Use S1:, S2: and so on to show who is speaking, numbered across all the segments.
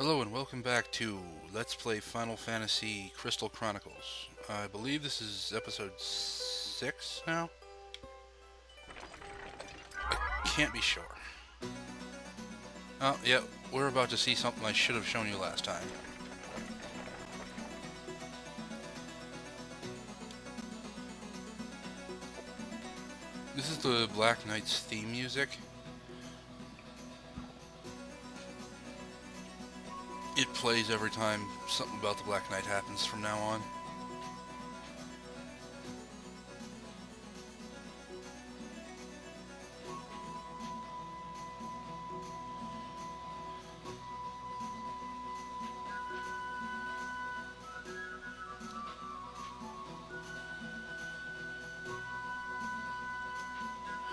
S1: Hello and welcome back to Let's Play Final Fantasy Crystal Chronicles. I believe this is episode 6 now? I can't be sure. Oh, yeah, we're about to see something I should have shown you last time. This is the Black Knight's theme music. It plays every time something about the Black Knight happens from now on.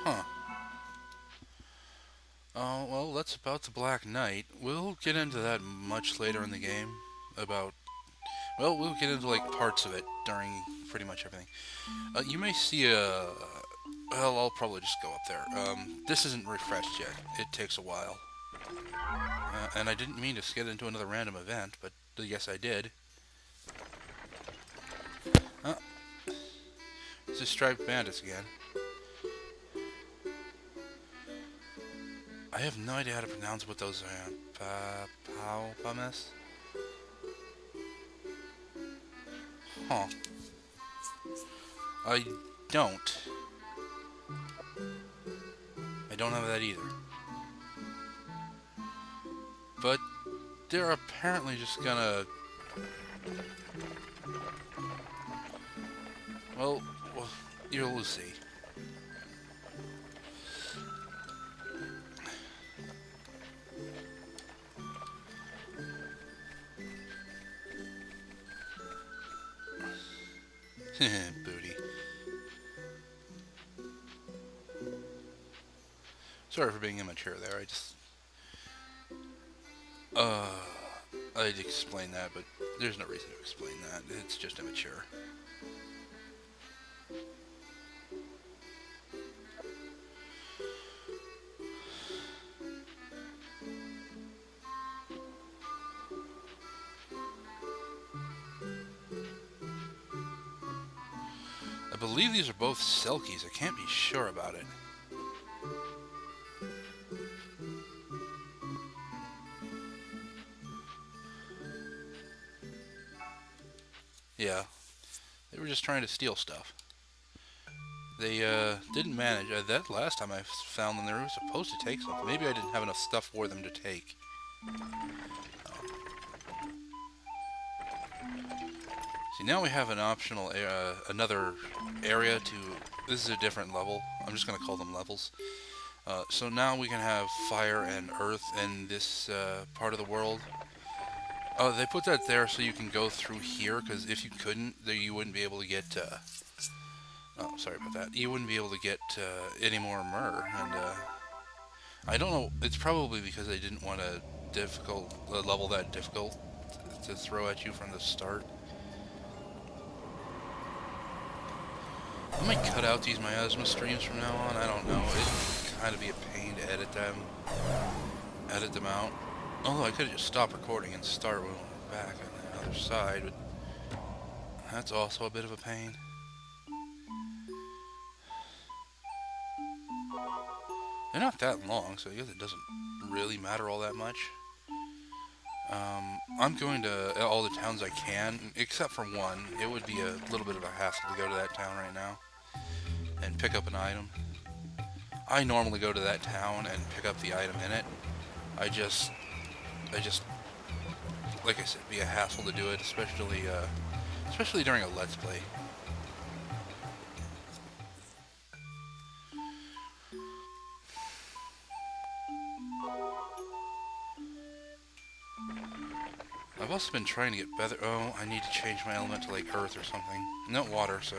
S1: Huh. Oh, well, that's about the Black Knight. We'll get into that much later in the game. We'll get into, like, parts of it during pretty much everything. You may see a... Well, I'll probably just go up there. This isn't refreshed yet. It takes a while. And I didn't mean to get into another random event, but yes, I did. It's the Striped Bandits again. I have no idea how to pronounce what those are. Paupames? Huh. I don't. I don't have that either. But they're apparently just gonna... Well, you'll see. Booty. Sorry for being immature there, I'd explain that, but there's no reason to explain that. It's just immature. I believe these are both Selkies. I can't be sure about it. Yeah, they were just trying to steal stuff. They didn't manage. That last time I found them, they were supposed to take something. Maybe I didn't have enough stuff for them to take. See, now we have an optional, another area to... This is a different level. I'm just going to call them levels. So now we can have fire and earth in this part of the world. Oh, they put that there so you can go through here, because if you couldn't, you wouldn't be able to get... Oh, sorry about that. You wouldn't be able to get any more myrrh, and I don't know. It's probably because they didn't want a level that difficult to throw at you from the start. I might cut out these miasma streams from now on. I don't know. It'd kind of be a pain to edit them out. Although I could have just stopped recording and start when we're back on the other side, but that's also a bit of a pain. They're not that long, so I guess it doesn't really matter all that much. I'm going to all the towns I can, except for one. It would be a little bit of a hassle to go to that town right now and pick up an item. I normally go to that town and pick up the item in it. I just, like I said, be a hassle to do it, especially during a Let's Play. I've also been trying to get better. Oh, I need to change my element to, like, earth or something. No, water, so,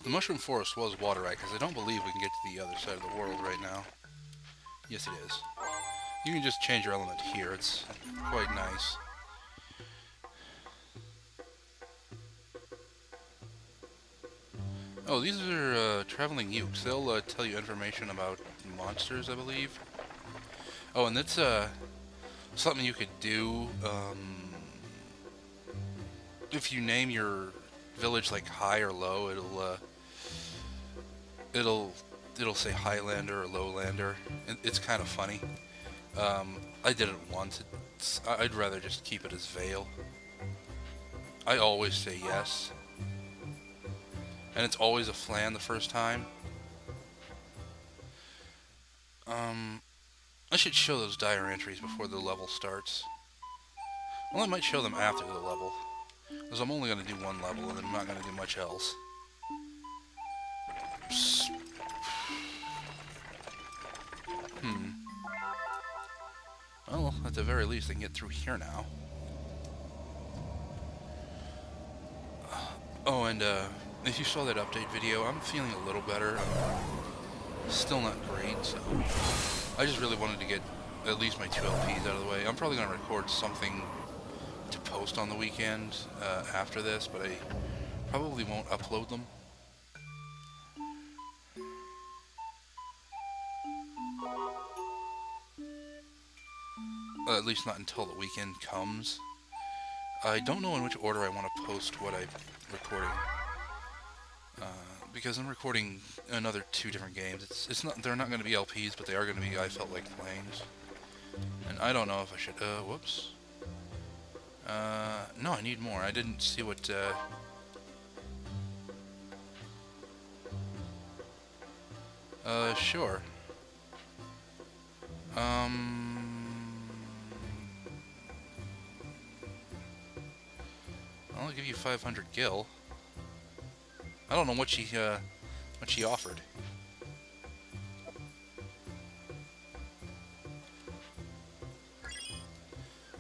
S1: the Mushroom Forest was waterite, because I don't believe we can get to the other side of the world right now. Yes, it is. You can just change your element here. It's quite nice. Oh, these are traveling ukes. They'll tell you information about monsters, I believe. Oh, and that's something you could do. If you name your village like high or low, it'll say Highlander or Lowlander. It's kind of funny. I did it once. I'd rather just keep it as Vale. I always say yes. And it's always a flan the first time. I should show those dire entries before the level starts. Well, I might show them after the level. Because I'm only going to do one level, and then I'm not going to do much else. Well, at the very least, I can get through here now. Oh, and if you saw that update video, I'm feeling a little better. Still not great, so I just really wanted to get at least my 2 LPs out of the way. I'm probably going to record something to post on the weekend after this, but I probably won't upload them. At least not until the weekend comes. I don't know in which order I want to post what I'm recording. Because I'm recording another 2 different games. They're not going to be LPs, but they are going to be I Felt Like Playing. And I don't know if I should, whoops. No, I need more. I didn't see what, sure. I'll give you 500 gil. I don't know what she offered.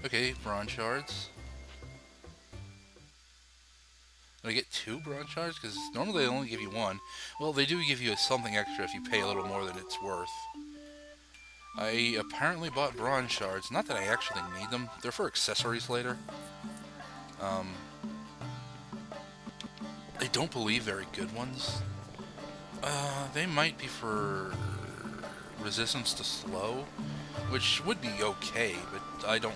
S1: Okay, bronze shards. Did I get 2 bronze shards? Because normally they only give you 1. Well, they do give you something extra if you pay a little more than it's worth. I apparently bought bronze shards. Not that I actually need them. They're for accessories later. I don't believe very good ones. They might be for resistance to slow, which would be okay, but I don't...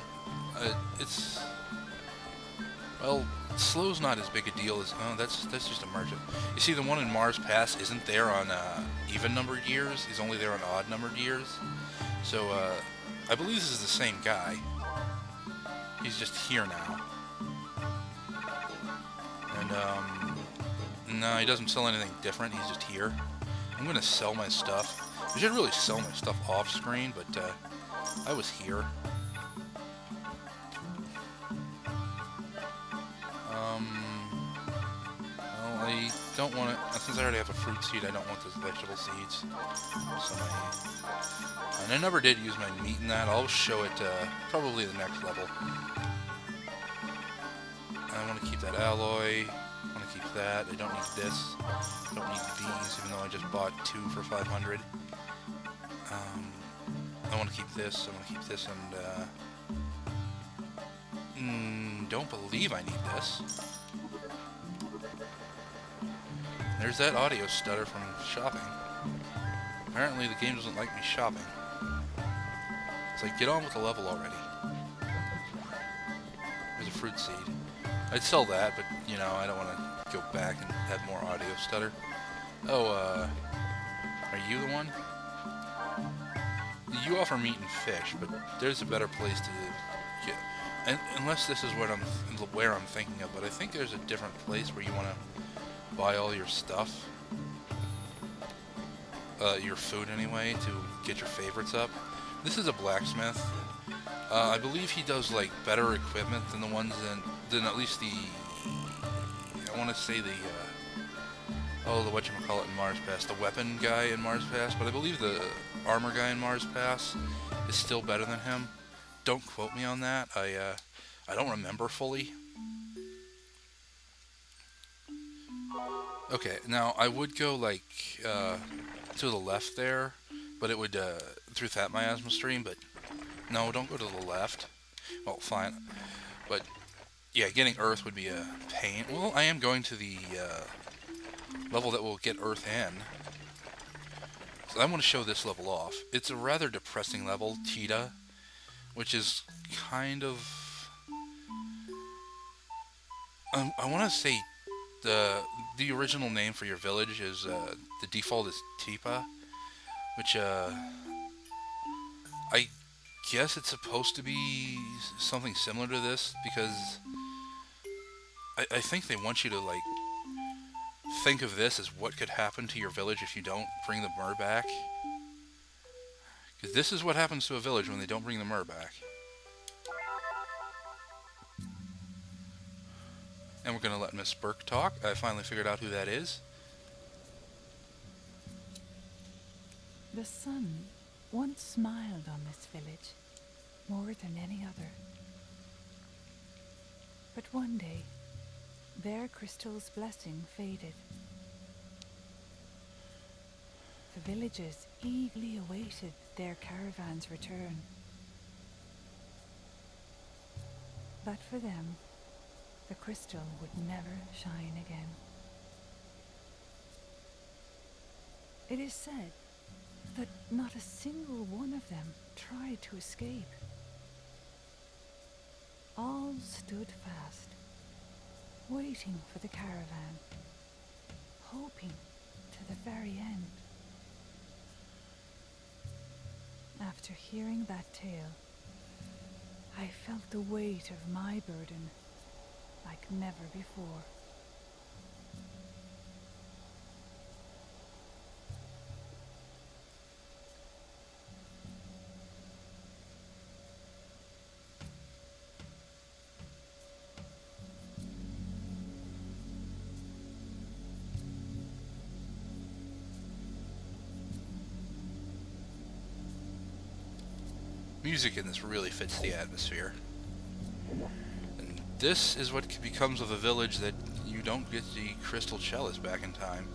S1: well, slow's not as big a deal as... Oh, that's just a merchant. You see, the one in Mars Pass isn't there on even-numbered years. He's only there on odd-numbered years. So, I believe this is the same guy. He's just here now. And, no, he doesn't sell anything different. He's just here. I'm going to sell my stuff. I should really sell my stuff off-screen, but, I was here. Well, I don't want to... Since I already have a fruit seed, I don't want those vegetable seeds. So and I never did use my meat in that. I'll show it, probably the next level. I want to keep that alloy. I want to keep that. I don't need this. I don't need these, even though I just bought 2 for 500. I want to keep this. I want to keep this, and don't believe I need this. There's that audio stutter from shopping. Apparently the game doesn't like me shopping. It's like, get on with the level already. There's a fruit seed. I'd sell that, but, you know, I don't want to go back and have more audio stutter. Oh, are you the one? You offer meat and fish, but there's a better place to get... And, unless this is where I'm thinking of, but I think there's a different place where you want to buy all your stuff. Your food, anyway, to get your favorites up. This is a blacksmith. I believe he does, like, better equipment than the ones than at least the... I want to say the whatchamacallit in Mars Pass. The weapon guy in Mars Pass. But I believe the armor guy in Mars Pass is still better than him. Don't quote me on that. I don't remember fully. Okay, now I would go, like, to the left there, but it would, through that miasma stream, but no, don't go to the left. Well, fine. But, yeah, getting Earth would be a pain. Well, I am going to the, level that will get Earth in. So I want to show this level off. It's a rather depressing level, Tida, which is kind of... I want to say the original name for your village is, the default is Tipa, which, I guess it's supposed to be something similar to this, because I think they want you to, like, think of this as what could happen to your village if you don't bring the Mer back. Because this is what happens to a village when they don't bring the Mer back. And we're going to let Miss Burke talk. I finally figured out who that is.
S2: The sun once smiled on this village more than any other. But one day, their crystal's blessing faded. The villagers eagerly awaited their caravan's return. But for them, the crystal would never shine again. It is said that not a single one of them tried to escape. All stood fast, waiting for the caravan, hoping to the very end. After hearing that tale, I felt the weight of my burden like never before.
S1: Music in this really fits the atmosphere. And this is what becomes of a village that you don't get the crystal chalice back in time.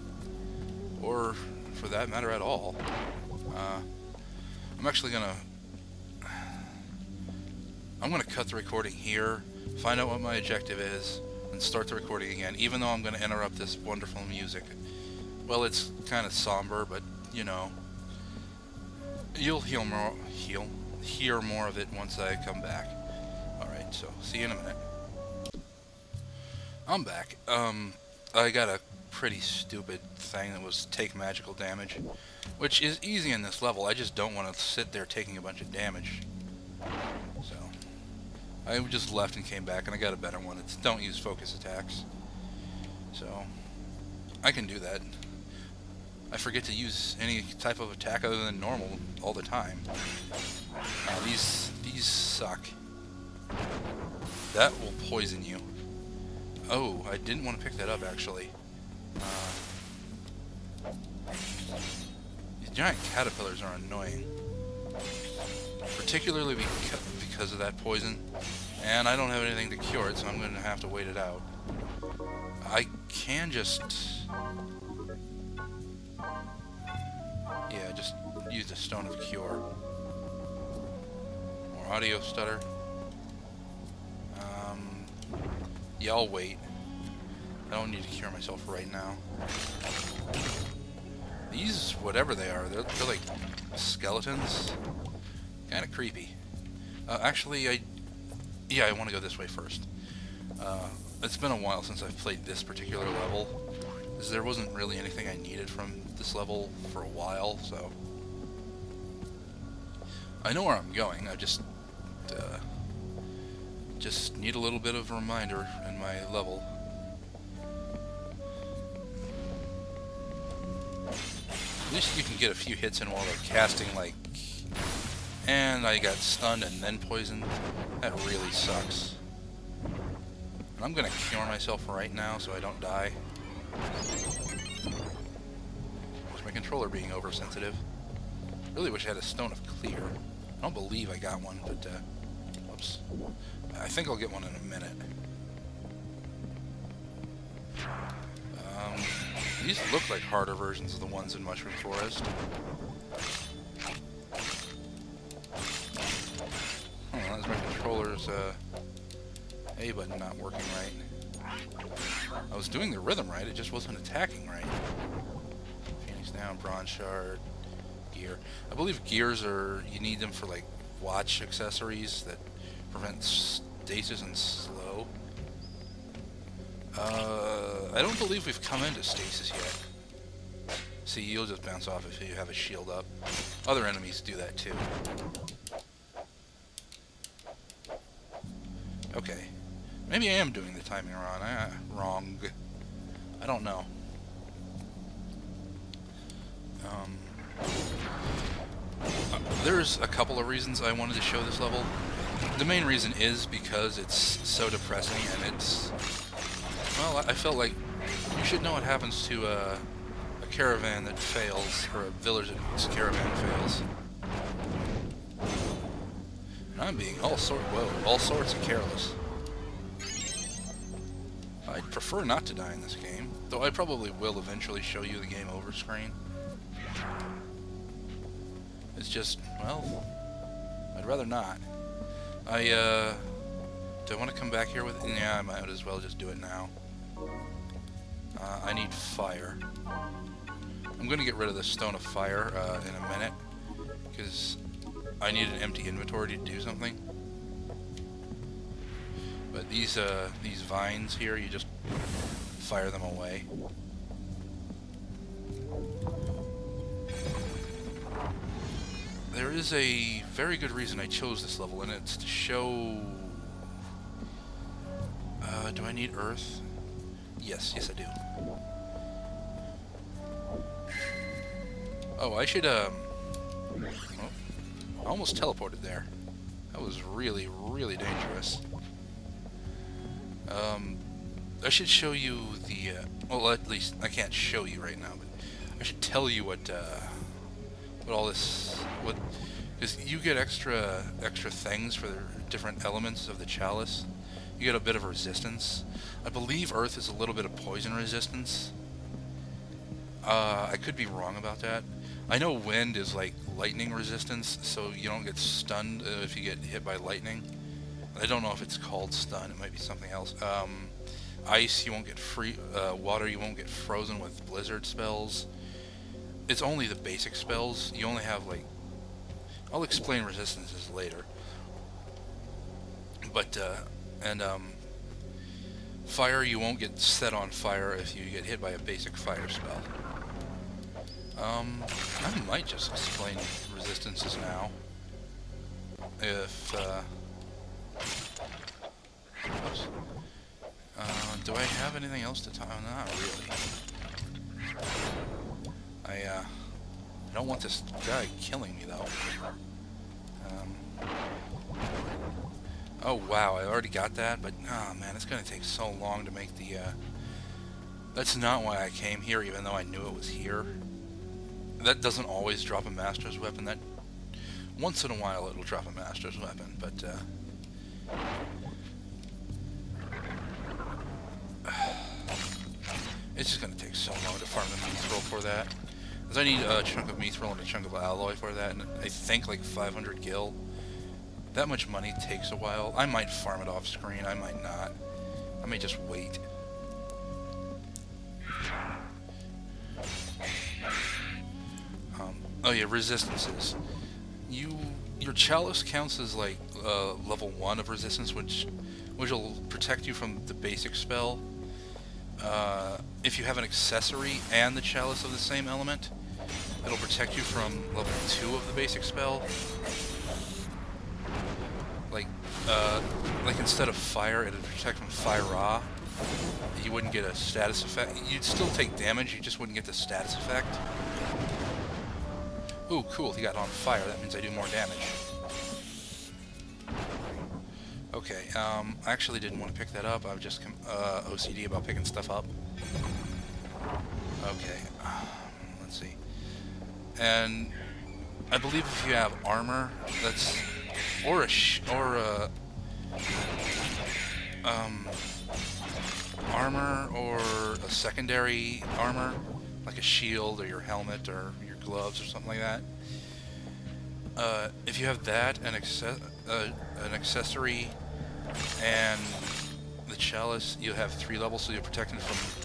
S1: Or, for that matter, at all. I'm actually gonna cut the recording here, find out what my objective is, and start the recording again, even though I'm gonna interrupt this wonderful music. Well, it's kind of somber, but, you know, you'll hear more of it once I come back. Alright, so, see you in a minute. I'm back. I got a pretty stupid thing that was take magical damage, which is easy in this level. I just don't want to sit there taking a bunch of damage. So, I just left and came back, and I got a better one. It's don't use focus attacks. So, I can do that. I forget to use any type of attack other than normal all the time. These suck. That will poison you. Oh, I didn't want to pick that up, actually. These giant caterpillars are annoying. Particularly because of that poison. And I don't have anything to cure it, so I'm going to have to wait it out. I can just... yeah, just use the Stone of Cure. More audio stutter. Yeah, I'll wait. I don't need to cure myself right now. These, whatever they are, they're like skeletons. Kind of creepy. Actually, I want to go this way first. It's been a while since I've played this particular level, because there wasn't really anything I needed from this level for a while, so... I know where I'm going, I just need a little bit of a reminder in my level. At least you can get a few hits in while they're casting, like... And I got stunned and then poisoned. That really sucks. And I'm gonna cure myself right now so I don't die. There's my controller being oversensitive. Really wish I had a Stone of Clear. I don't believe I got one, but, whoops. I think I'll get one in a minute. These look like harder versions of the ones in Mushroom Forest. Oh, that's my controller's, A button not working right. I was doing the rhythm right, it just wasn't attacking right. Phoenix down, bronze shard, gear. I believe gears are, you need them for like watch accessories that prevent stasis and slow. I don't believe we've come into stasis yet. See, you'll just bounce off if you have a shield up. Other enemies do that too. Okay. Maybe I am doing the timing wrong. I don't know. There's a couple of reasons I wanted to show this level. The main reason is because it's so depressing and it's... Well, I felt like you should know what happens to a caravan that fails, or a village that's caravan fails. And I'm being all sorts of careless. I'd prefer not to die in this game, though I probably will eventually show you the game over screen. It's just, well, I'd rather not. Do I want to come back here with... Yeah, I might as well just do it now. I need fire. I'm going to get rid of the stone of fire in a minute, because I need an empty inventory to do something. But these vines here, you just fire them away. There is a very good reason I chose this level, and it's to show... do I need earth? Yes, I do. Oh, I should, oh, I almost teleported there. That was really, really dangerous. I should show you the, well, at least, I can't show you right now, but I should tell you what all this, because you get extra things for the different elements of the chalice. You get a bit of resistance. I believe earth is a little bit of poison resistance. I could be wrong about that. I know wind is like lightning resistance, so you don't get stunned if you get hit by lightning. I don't know if it's called stun, it might be something else. Ice, you won't get water, you won't get frozen with blizzard spells. It's only the basic spells. You only have like... I'll explain resistances later. But, fire, you won't get set on fire if you get hit by a basic fire spell. I might just explain resistances now. If, oops. Do I have anything else to talk? Not really. I don't want this guy killing me, though. Oh, wow, I already got that, but, oh, man, it's going to take so long to make the, That's not why I came here, even though I knew it was here. That doesn't always drop a master's weapon. That, once in a while, it'll drop a master's weapon, but, it's just going to take so long to farm the mithril for that. Because I need a chunk of mithril and a chunk of alloy for that, and I think like 500 gil. That much money takes a while. I might farm it off screen, I might not. I may just wait. Oh yeah, resistances. Your chalice counts as like level 1 of resistance, which will protect you from the basic spell. If you have an accessory and the chalice of the same element, it'll protect you from level 2 of the basic spell. Like instead of fire, it'd protect from fire raw. You wouldn't get a status effect. You'd still take damage, you just wouldn't get the status effect. Ooh, cool, he got on fire. That means I do more damage. Okay, I actually didn't want to pick that up. I was just OCD about picking stuff up. Okay, let's see. And I believe if you have armor, that's armor or a secondary armor, like a shield or your helmet or your gloves or something like that. If you have that, an accessory, and the the chalice, you have 3 levels, so you're protected from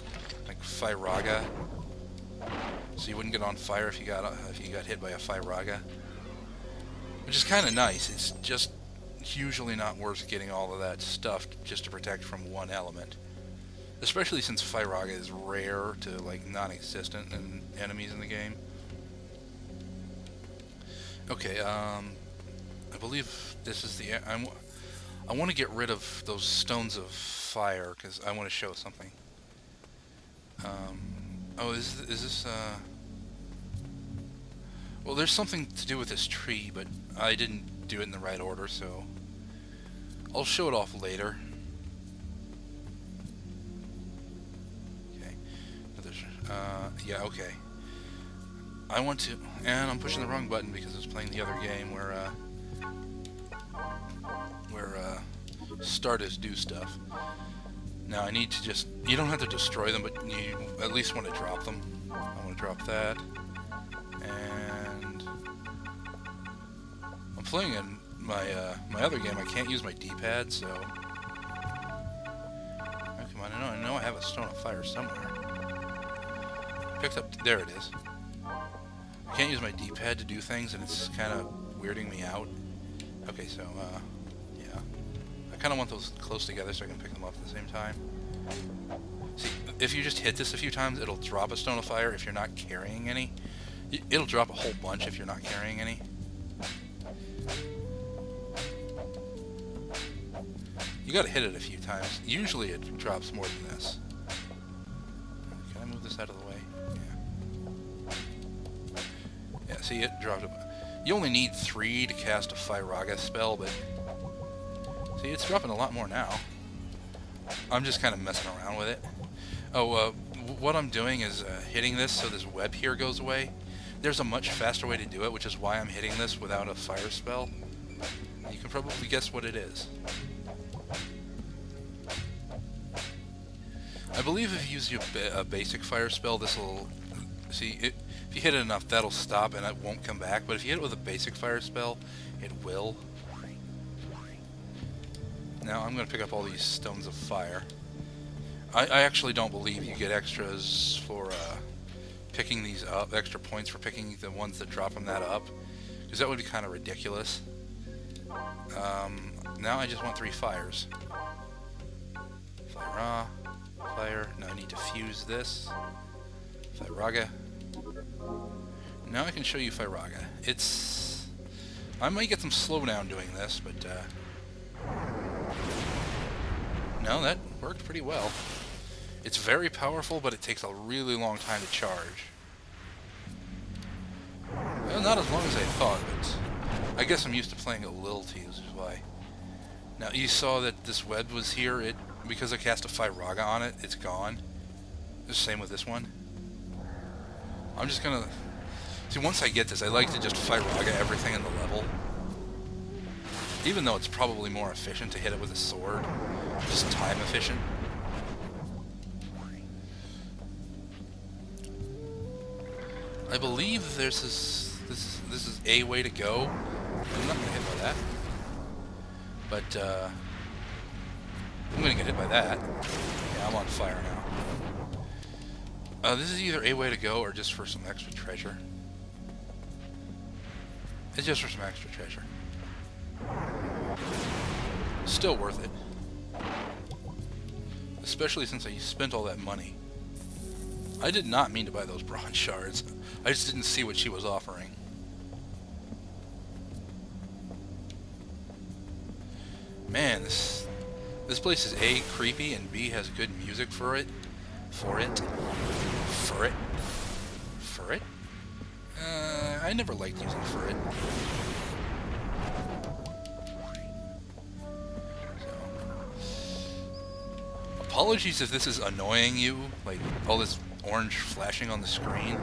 S1: like Firaga. So you wouldn't get on fire if you got hit by a Firaga, which is kind of nice. It's just usually not worth getting all of that stuff just to protect from one element, especially since Firaga is rare to like non-existent in enemies in the game. Okay, I believe this is the. I want to get rid of those stones of fire because I want to show something. Oh, is this? Well, there's something to do with this tree, but I didn't do it in the right order, so I'll show it off later. Okay. Yeah, okay. I want to, and I'm pushing the wrong button because it's playing the other game where Shards do stuff. Now I need to just, you don't have to destroy them, but you at least want to drop them. I want to drop that. And I'm playing in my my other game. I can't use my D-pad, so. Oh, come on, I know I have a stone of fire somewhere. Picked up, there it is. I can't use my D-pad to do things, and it's kind of weirding me out. Okay, so, yeah. I kind of want those close together so I can pick them up at the same time. See, if you just hit this a few times, it'll drop a stone of fire if you're not carrying any. It'll drop a whole bunch if you're not carrying any. You gotta hit it a few times. Usually it drops more than this. Can I move this out of the way? Yeah, see, it dropped you only need 3 to cast a Firaga spell, but see, it's dropping a lot more now. I'm just kind of messing around with it. Oh, what I'm doing is hitting this so this web here goes away. There's a much faster way to do it, which is why I'm hitting this without a fire spell. You can probably guess what it is. I believe if you use a basic fire spell, this will... See, if you hit it enough, that'll stop and it won't come back. But if you hit it with a basic fire spell, it will. Now I'm going to pick up all these stones of fire. I actually don't believe you get extras for picking these up, extra points for picking the ones that drop them that up, because that would be kind of ridiculous. Now I just want 3 fires. Fire, fire. Now I need to fuse this. Firaga. Now I can show you Firaga. It's... I might get some slowdown doing this, but no, that worked pretty well. It's very powerful, but it takes a really long time to charge. Well, not as long as I thought, but I guess I'm used to playing it little T, which is why. Now, you saw that this web was here. Because I cast a Firaga on it, it's gone. The same with this one. I'm just gonna... See, once I get this, I like to just Firaga everything in the level. Even though it's probably more efficient to hit it with a sword. Just time efficient. I believe this is a way to go. I'm not gonna hit by that. But I'm gonna get hit by that. Yeah, I'm on fire now. This is either a way to go or just for some extra treasure. It's just for some extra treasure. Still worth it. Especially since I spent all that money. I did not mean to buy those bronze shards. I just didn't see what she was offering. Man, this place is A, creepy, and B, has good music for it. I never liked using for it. Apologies if this is annoying you, like all this orange flashing on the screen.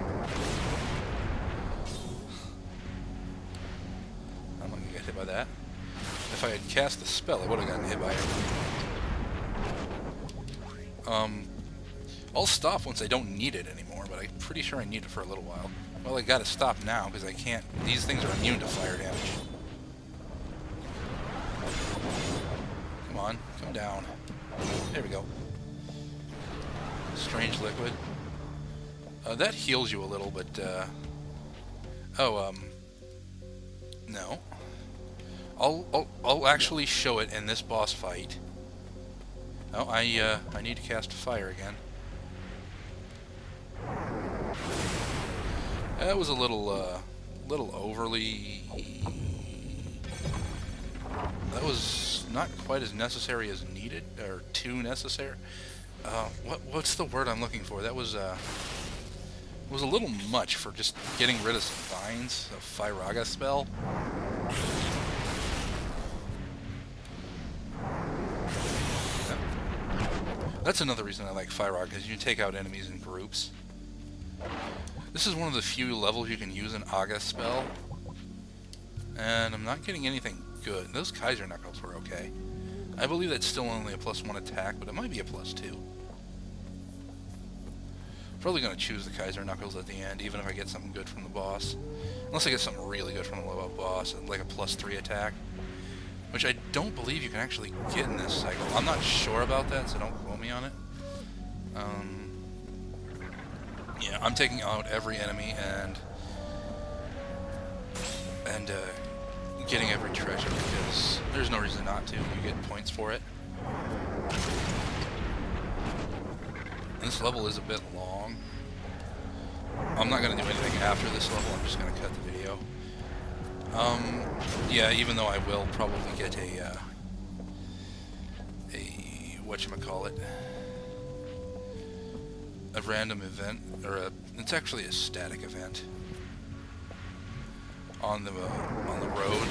S1: I'm not gonna get hit by that. If I had cast the spell, I would have gotten hit by it. I'll stop once I don't need it anymore, but I'm pretty sure I need it for a little while. Well, I gotta stop now, because I can't... These things are immune to fire damage. Come on, come down. There we go. Strange liquid. That heals you a little, but, no. I'll actually show it in this boss fight. Oh, I need to cast fire again. That was a little overly... That was not quite as necessary as needed, or too necessary. What's the word I'm looking for? That was a little much for just getting rid of some vines, a Firaga spell. That's another reason I like Firaga, because you can take out enemies in groups. This is one of the few levels you can use an Aga spell. And I'm not getting anything good. Those Kaiser Knuckles were okay. I believe that's still only a +1 attack, but it might be a +2. Probably going to choose the Kaiser Knuckles at the end, even if I get something good from the boss. Unless I get something really good from the boss, like a +3 attack. Which I don't believe you can actually get in this cycle. I'm not sure about that, so don't quote me on it. Yeah, I'm taking out every enemy and getting every treasure because there's no reason not to. You get points for it. This level is a bit long. I'm not going to do anything after this level. I'm just going to cut the video. Yeah, even though I will probably get a whatchamacallit, a random event, or it's actually a static event on the road,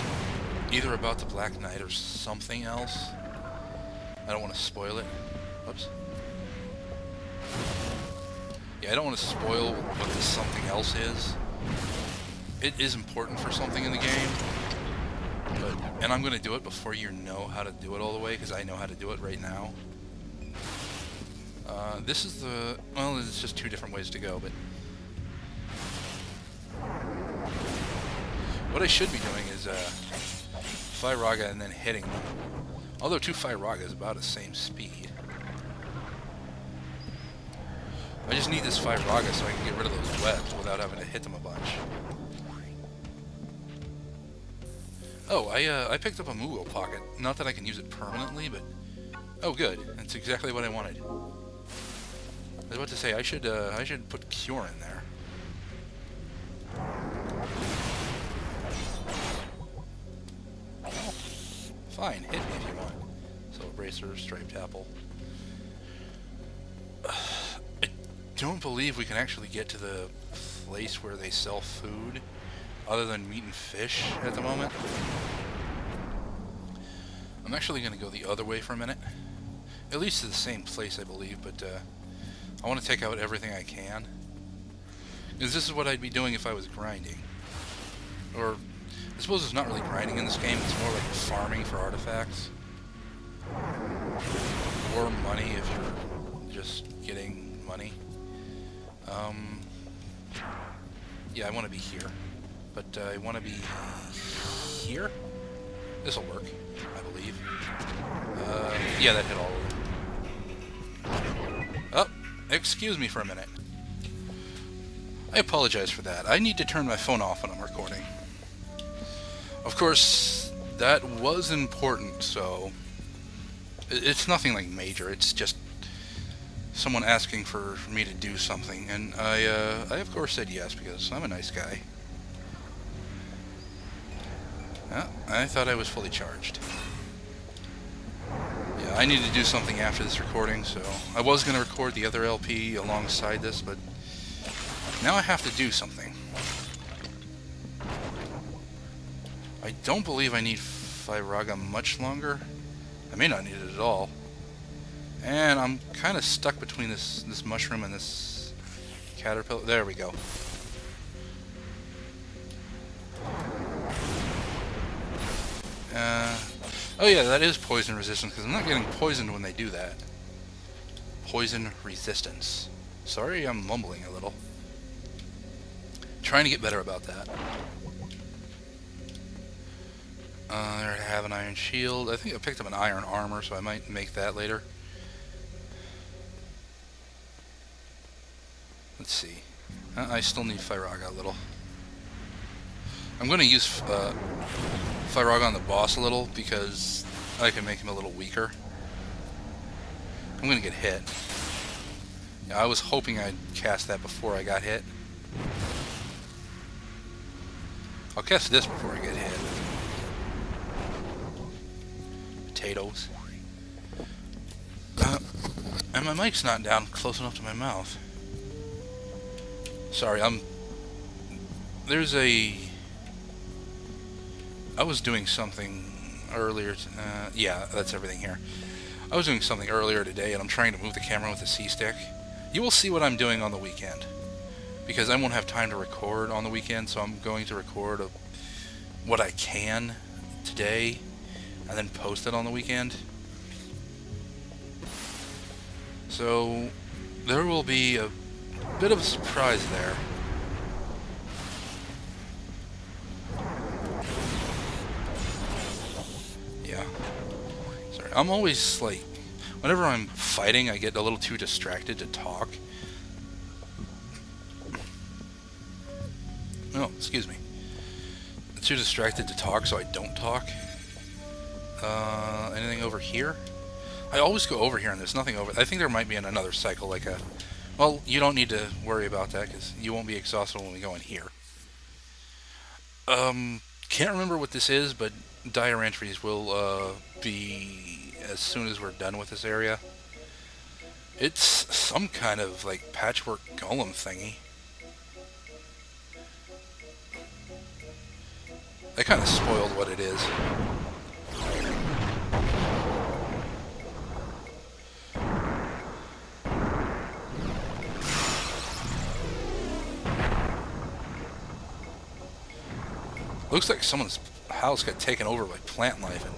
S1: either about the Black Knight or something else. I don't want to spoil it. Oops. Yeah, I don't want to spoil what this something else is. It is important for something in the game, and I'm going to do it before you know how to do it all the way, because I know how to do it right now. This is well, it's just two different ways to go, but what I should be doing is Firaga and then hitting them. Although 2 Firaga is about the same speed. I just need this Firaga so I can get rid of those webs without having to hit them a bunch. Oh, I picked up a Mugo Pocket. Not that I can use it permanently, but... Oh, good. That's exactly what I wanted. I was about to say, I should put Cure in there. Fine, hit me if you want. Soul Bracer, Striped Apple. I don't believe we can actually get to the place where they sell food other than meat and fish at the moment. I'm actually going to go the other way for a minute. At least to the same place, I believe, but I want to take out everything I can. Because this is what I'd be doing if I was grinding. Or, I suppose it's not really grinding in this game, it's more like farming for artifacts. Or money if you're just getting money. Yeah, I want to be here. But I want to be here? This'll work, I believe. Yeah, that hit all of them. Oh, excuse me for a minute. I apologize for that. I need to turn my phone off when I'm recording. Of course, that was important, so... It's nothing like major, it's just someone asking for me to do something, and I of course said yes, because I'm a nice guy. I thought I was fully charged. Yeah, I need to do something after this recording, so I was going to record the other LP alongside this, but now I have to do something. I don't believe I need Firaga much longer. I may not need it at all. And I'm kind of stuck between this mushroom and this caterpillar. There we go. Oh yeah, that is poison resistance, because I'm not getting poisoned when they do that. Poison resistance. Sorry, I'm mumbling a little. Trying to get better about that. There I have an iron shield. I think I picked up an iron armor, so I might make that later. let's see. I still need Fyraga a little. I'm going to use Fyraga on the boss a little because I can make him a little weaker. I'm going to get hit. Yeah, I was hoping I'd cast that before I got hit. I'll cast this before I get hit. Potatoes. And my mic's not down close enough to my mouth. Sorry, there's a... I was doing something earlier... yeah, that's everything here. I was doing something earlier today, and I'm trying to move the camera with the C-stick. You will see what I'm doing on the weekend, because I won't have time to record on the weekend, so I'm going to record what I can today, and then post it on the weekend. So, there will be a bit of a surprise there. Yeah. Sorry, I'm always, like, whenever I'm fighting, I get a little too distracted to talk. Oh, excuse me. I'm too distracted to talk, so I don't talk. Anything over here? I always go over here and there's nothing over... I think there might be another cycle, like a... Well, you don't need to worry about that, because you won't be exhausted when we go in here. Can't remember what this is, but dire entries will be as soon as we're done with this area. It's some kind of, like, patchwork golem thingy. I kind of spoiled what it is. Looks like someone's house got taken over by plant life and,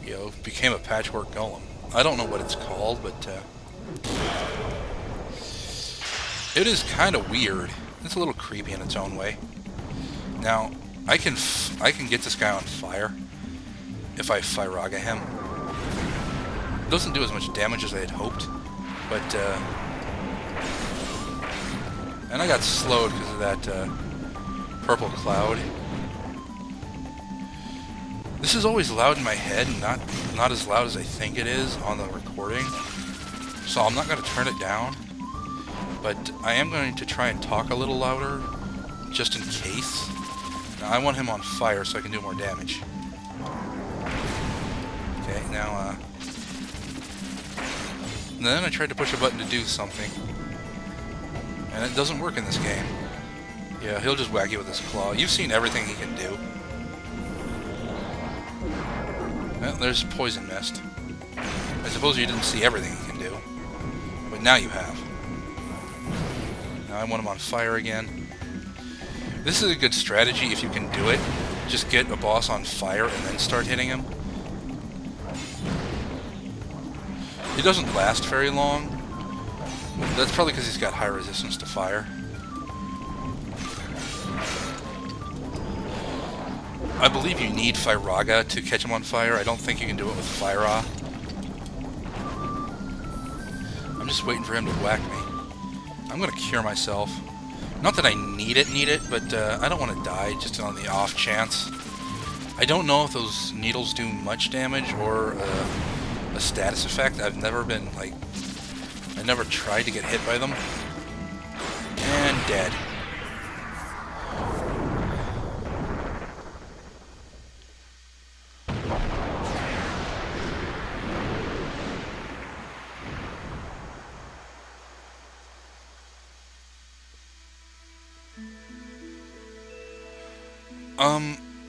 S1: you know, became a patchwork golem. I don't know what it's called, but it is kind of weird. It's a little creepy in its own way. Now, I can get this guy on fire if I Fyraga him. It doesn't do as much damage as I had hoped, but and I got slowed because of that purple cloud. This is always loud in my head and not as loud as I think it is on the recording, so I'm not going to turn it down, but I am going to try and talk a little louder just in case. Now, I want him on fire so I can do more damage. Okay, now and then I tried to push a button to do something, and it doesn't work in this game. Yeah, he'll just whack you with his claw. You've seen everything he can do. Well, there's poison mist. I suppose you didn't see everything he can do, but now you have. Now I want him on fire again. This is a good strategy if you can do it. Just get a boss on fire and then start hitting him. He doesn't last very long. That's probably because he's got high resistance to fire. I believe you need Fyraga to catch him on fire. I don't think you can do it with Fyra. I'm just waiting for him to whack me. I'm going to cure myself. Not that I need it, but I don't want to die just on the off chance. I don't know if those needles do much damage or a status effect. I've never been, like... I never tried to get hit by them. And dead.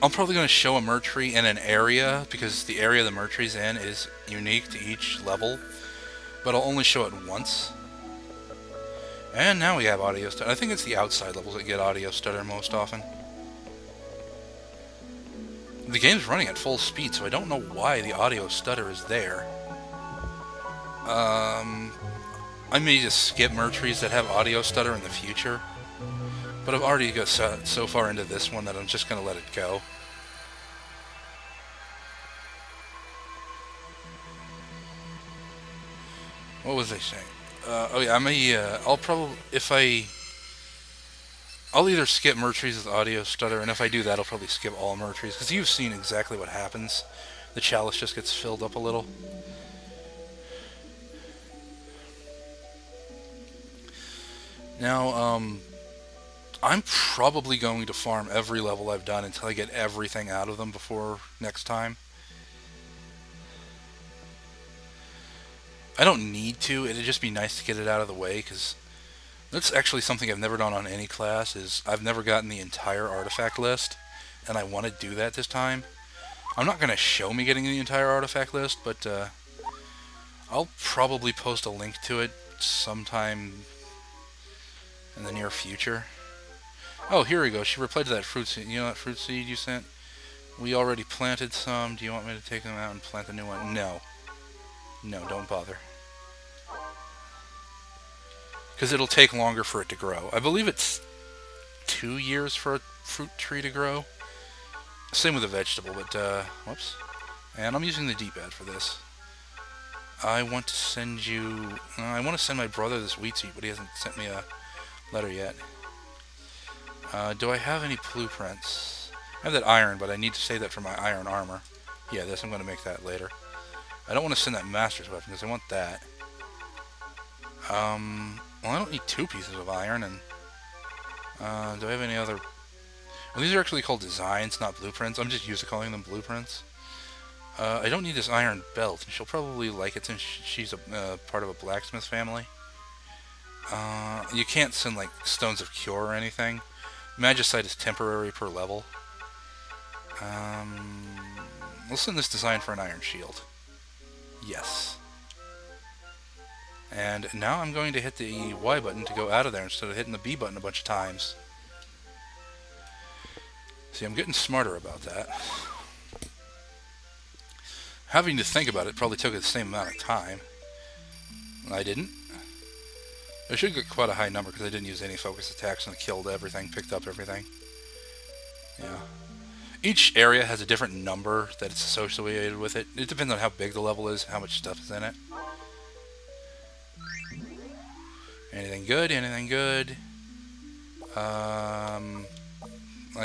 S1: I'm probably going to show a Murtree in an area, because the area the Murtree's in is unique to each level, but I'll only show it once. And now we have audio stutter. I think it's the outside levels that get audio stutter most often. The game's running at full speed, so I don't know why the audio stutter is there. I may just skip Murtrees that have audio stutter in the future. But I've already got so far into this one that I'm just going to let it go. What was I saying? Oh yeah, I'll probably, I'll either skip Murtries with audio stutter, and if I do that, I'll probably skip all Murtries, because you've seen exactly what happens. The chalice just gets filled up a little. Now, I'm probably going to farm every level I've done until I get everything out of them before next time. I don't need to, it'd just be nice to get it out of the way, because that's actually something I've never done on any class, is I've never gotten the entire artifact list, and I want to do that this time. I'm not going to show me getting the entire artifact list, but I'll probably post a link to it sometime in the near future. Oh, here we go. She replied to that fruit seed. You know that fruit seed you sent? We already planted some. Do you want me to take them out and plant a new one? No. No, don't bother. Because it'll take longer for it to grow. I believe it's 2 years for a fruit tree to grow. Same with a vegetable, but, whoops. And I'm using the D-pad for this. I want to send you... I want to send my brother this wheat seed, but he hasn't sent me a letter yet. Do I have any blueprints? I have that iron, but I need to save that for my iron armor. Yeah, this, I'm going to make that later. I don't want to send that master's weapon, because I want that. Well, I don't need 2 pieces of iron, and... do I have any other... Well, these are actually called designs, not blueprints. I'm just used to calling them blueprints. I don't need this iron belt, and she'll probably like it since she's a part of a blacksmith family. You can't send, like, stones of cure or anything. Magicite is temporary per level. We'll send this design for an iron shield. Yes. And now I'm going to hit the Y button to go out of there instead of hitting the B button a bunch of times. See, I'm getting smarter about that. Having to think about it probably took the same amount of time. I didn't. I should get quite a high number because I didn't use any focus attacks and killed everything, picked up everything. Yeah. Each area has a different number that it's associated with it. It depends on how big the level is, how much stuff is in it. Anything good? Anything good? I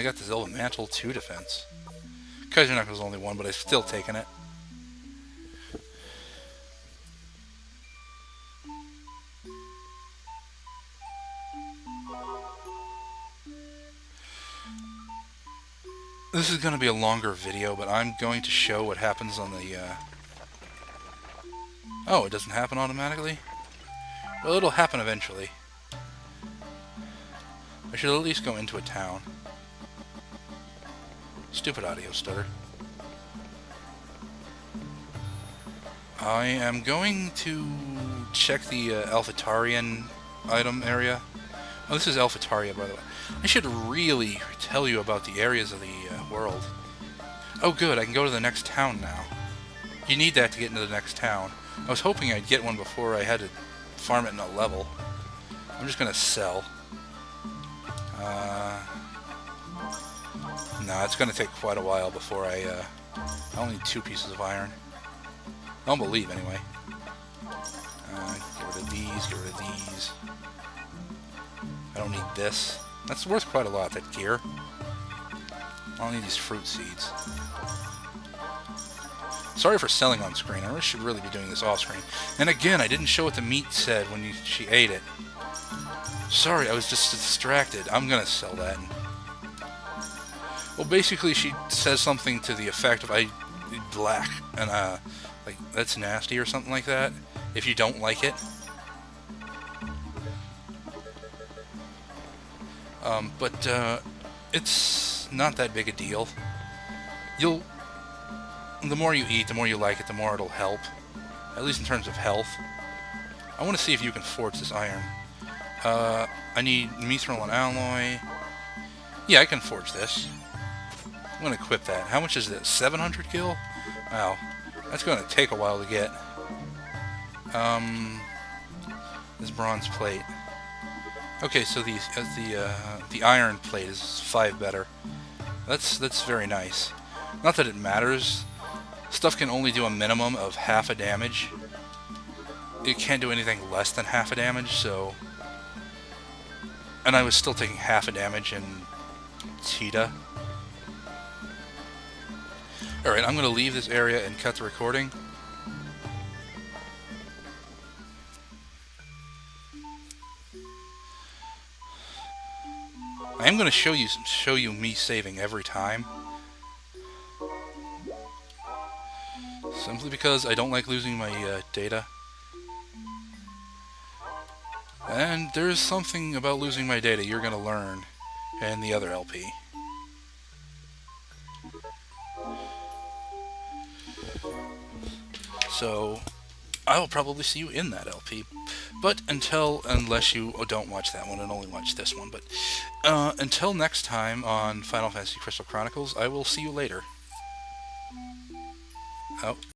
S1: got the Zelda Mantle 2 defense. Kaiser was only 1, but I've still taken it. This is going to be a longer video, but I'm going to show what happens on the... Oh, it doesn't happen automatically? Well, it'll happen eventually. I should at least go into a town. Stupid audio stutter. I am going to check the Alphatarian item area. Oh, this is Alphataria, by the way. I should really tell you about the areas of the world. Oh, good, I can go to the next town now. You need that to get into the next town. I was hoping I'd get one before I had to farm it in a level. I'm just going to sell. No, it's going to take quite a while before I only need 2 pieces of iron. I don't believe, anyway. Get rid of these, get rid of these. I don't need this. That's worth quite a lot, that gear. I don't need these fruit seeds. Sorry for selling on screen. I should really be doing this off screen. And again, I didn't show what the meat said when she ate it. Sorry, I was just distracted. I'm gonna sell that. Well, basically, she says something to the effect of, I eat black, and, like, that's nasty or something like that, if you don't like it. But it's not that big a deal. The more you eat, the more you like it, the more it'll help. At least in terms of health. I want to see if you can forge this iron. I need mithril and alloy. Yeah, I can forge this. I'm going to equip that. How much is this? 700 gil? Wow. That's going to take a while to get. This bronze plate. Okay, so the iron plate is 5 better. That's very nice. Not that it matters. Stuff can only do a minimum of half a damage. it can't do anything less than half a damage, so... And I was still taking half a damage in Tida. Alright, I'm going to leave this area and cut the recording. I am going to show you me saving every time. Simply because I don't like losing my data. And there's something about losing my data you're going to learn in the other LP. So, I'll probably see you in that LP. But unless you don't watch that one and only watch this one. But until next time on Final Fantasy Crystal Chronicles, I will see you later. Oh.